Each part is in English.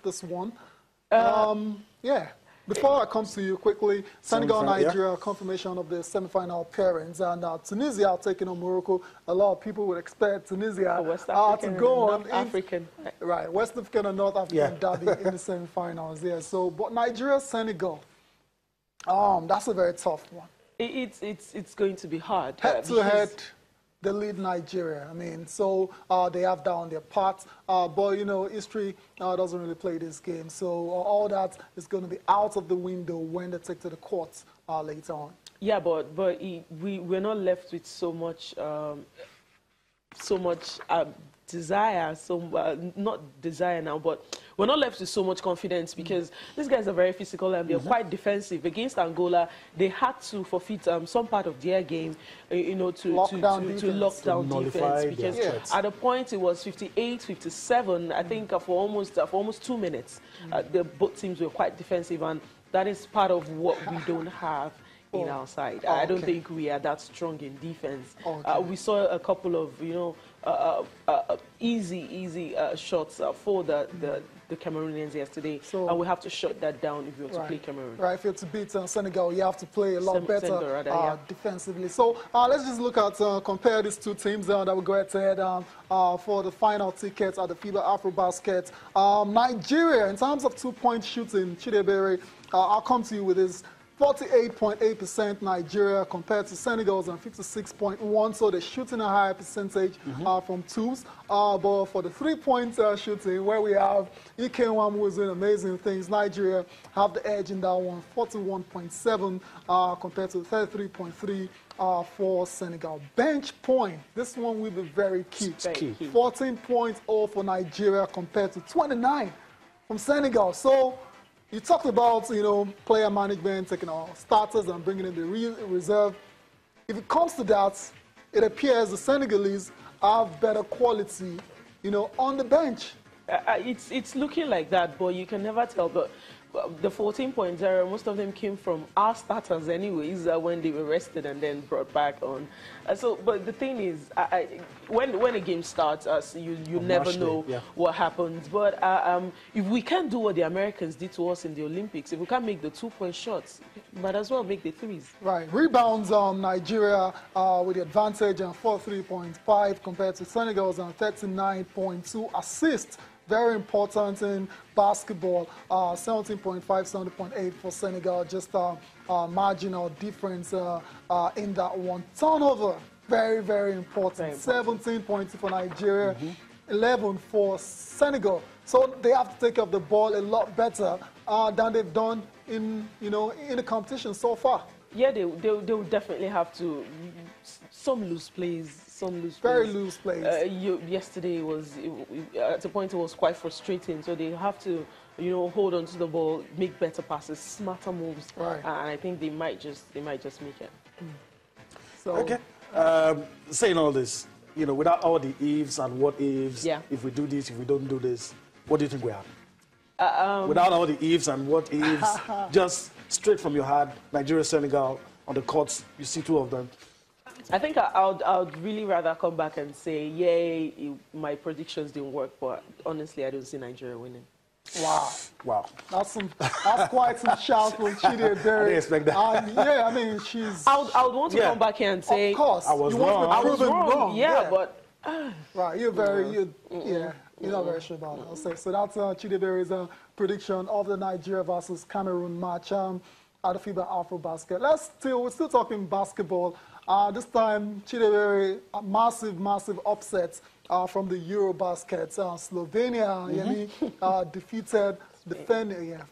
this one. Yeah. Before I come to you quickly, Senegal, Nigeria, confirmation of the semi-final pairings, and Tunisia taking on Morocco. A lot of people would expect Tunisia to go on African. Right, West African and North African derby in the semi-finals. Yeah. So, but Nigeria, Senegal, that's a very tough one. It's going to be hard. Head to head, they lead Nigeria. I mean, so they have that on their part. But, you know, history doesn't really play this game. So all that is going to be out of the window when they take to the courts later on. Yeah, but we're not left with so much desire, not desire now, but we're not left with so much confidence because these guys are very physical and they're quite defensive. Against Angola, they had to forfeit some part of their game, you know, to lock down defense because at a point it was 58-57, I think, for almost 2 minutes. Both teams were quite defensive, and that is part of what we don't have in our side. I don't think we are that strong in defense. We saw a couple of, you know, easy shots for the Cameroonians yesterday, and we have to shut that down if you want to play Cameroon. Right, if you're to beat Senegal, you have to play a lot better defensively. So let's just look at, compare these two teams that will go ahead for the final tickets at the FIBA Afrobasket. Nigeria, in terms of 2-point shooting, Chidebere, I'll come to you with this. 48.8% Nigeria compared to Senegal's and 56.1%, so they're shooting a higher percentage from twos. But for the 3-point shooting, where we have Ikenwam who's doing amazing things, Nigeria have the edge in that one, 41.7 compared to 33.3 for Senegal. Bench point, this one will be very key. 14.0 for Nigeria compared to 29 from Senegal. So you talked about, you know, player management, taking our starters and bringing in the reserve. If it comes to that, it appears the Senegalese have better quality, you know, on the bench. It's looking like that, but you can never tell. But the 14.0, most of them came from our starters anyways, when they were rested and then brought back on. But the thing is, when a game starts, you never know what happens. But if we can't do what the Americans did to us in the Olympics, if we can't make the 2-point shots, might as well make the threes. Right. Rebounds, Nigeria with the advantage and 43.5 compared to Senegal's and 39.2. Assists, very important in basketball, 17.5, 70.8 for Senegal, just marginal difference in that one. Turnover, very, very important, 17.2 for Nigeria, 11 for Senegal. So they have to take up the ball a lot better than they've done in the competition so far. Yeah, they will definitely have to. Some loose plays. Very loose plays. Yesterday was, at a point, it was quite frustrating. So they have to, you know, hold on to the ball, make better passes, smarter moves, and I think they might just make it. So, okay. Saying all this, you know, without all the ifs and what ifs, if we do this, if we don't do this, what do you think we have? Without all the ifs and what ifs, just straight from your heart, Nigeria, Senegal on the courts, you see two of them. I think I would really rather come back and say, yay, my predictions didn't work, but honestly, I don't see Nigeria winning. Wow. That's quite some shout from Chidebere. I didn't expect that. Yeah, I mean, she's... I would want to come back here and say... Of course. I was wrong. Yeah, but... Right, you're not very sure about it. I'll say. So that's Chidebere's prediction of the Nigeria versus Cameroon match at the FIBA Afrobasket. We're still talking basketball. This time, Chidebere, massive upset from the Eurobasket. Slovenia defeated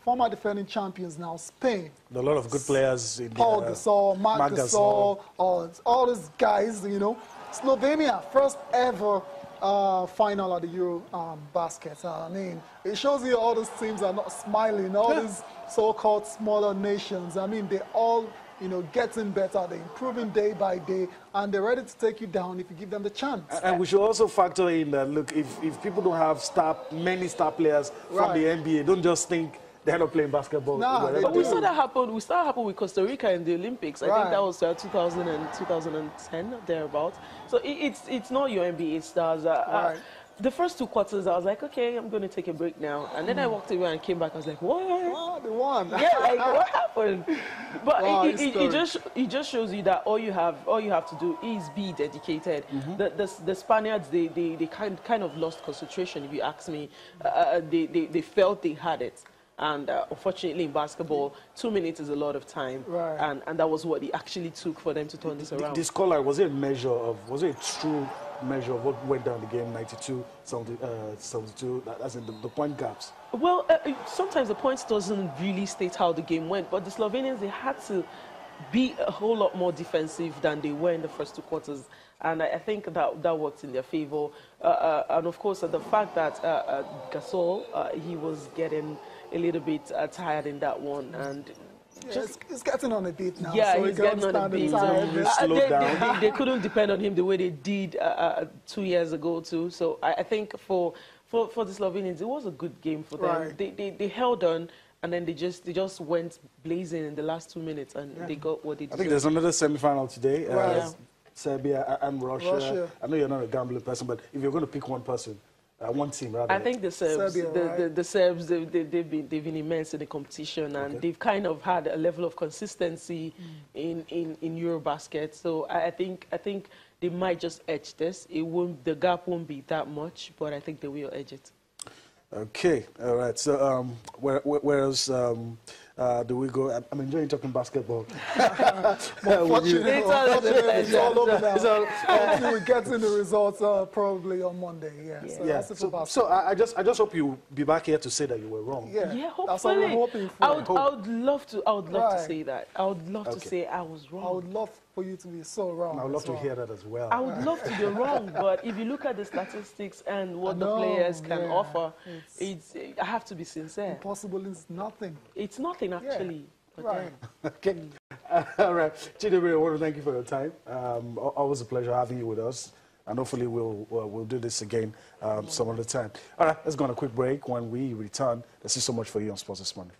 former defending champions now, Spain. A lot of good players. Paul Gasol, Marc Gasol, all these guys, you know. Slovenia, first ever final at the Eurobasket. I mean, it shows you all those teams are not smiling, all these so-called smaller nations. I mean, they all, you know, getting better, they're improving day by day, and they're ready to take you down if you give them the chance. And we should also factor in that, look, if people don't have many star players from the NBA, don't just think they're not playing basketball. But we saw that happen. We saw that happen with Costa Rica in the Olympics. I think that was 2000 and 2010, thereabouts. So it's not your NBA stars. The first 2 quarters, I was like, okay, I'm going to take a break now. And then I walked away and came back. I was like, what? Oh, they won. Yeah, like, what happened? But wow, it just shows you that all you have to do is be dedicated. The Spaniards, they kind of lost concentration, if you ask me. They felt they had it. And unfortunately, in basketball, 2 minutes is a lot of time. Right. And that was what it actually took for them to turn this around. This call, was it a true measure of what went down the game, 92, 72, as in the point gaps? Well, sometimes the points doesn't really state how the game went, but the Slovenians, they had to be a whole lot more defensive than they were in the first 2 quarters. And I think that worked in their favor. And of course, the fact that Gasol, he was getting a little bit tired in that one. And it's getting on a bit now. Yeah, so he's getting on a bit. They couldn't depend on him the way they did 2 years ago too. So I think for the Slovenians, it was a good game for them. They held on, and then they just went blazing in the last 2 minutes, and they got what they deserved. I think there's another semi-final today. Serbia and Russia. I know you're not a gambling person, but if you're going to pick one person, one team rather. I think the Serbs, Serbia, the Serbs, they've been immense in the competition, and they've kind of had a level of consistency in Eurobasket. So I think they might just edge this. The gap won't be that much, but I think they will edge it. Okay, all right. So where else do we go? I'm enjoying talking basketball. Unfortunately, it's all over now. Hopefully we get in the results probably on Monday. Yeah. So I just hope you'll be back here to say that you were wrong. Yeah, hopefully. That's what we're hoping for. I would love to say that. I would love to say I was wrong. I would love for you to be so wrong. I would love to hear that as well. I would love to be wrong, but if you look at the statistics and what the players can offer, I have to be sincere. Impossible is nothing. It's nothing, actually. Right. Okay. All right. Chidebe, I want to thank you for your time. Always a pleasure having you with us. And hopefully we'll do this again some other time. All right, let's go on a quick break. When we return, there's still so much for you on Sports this morning.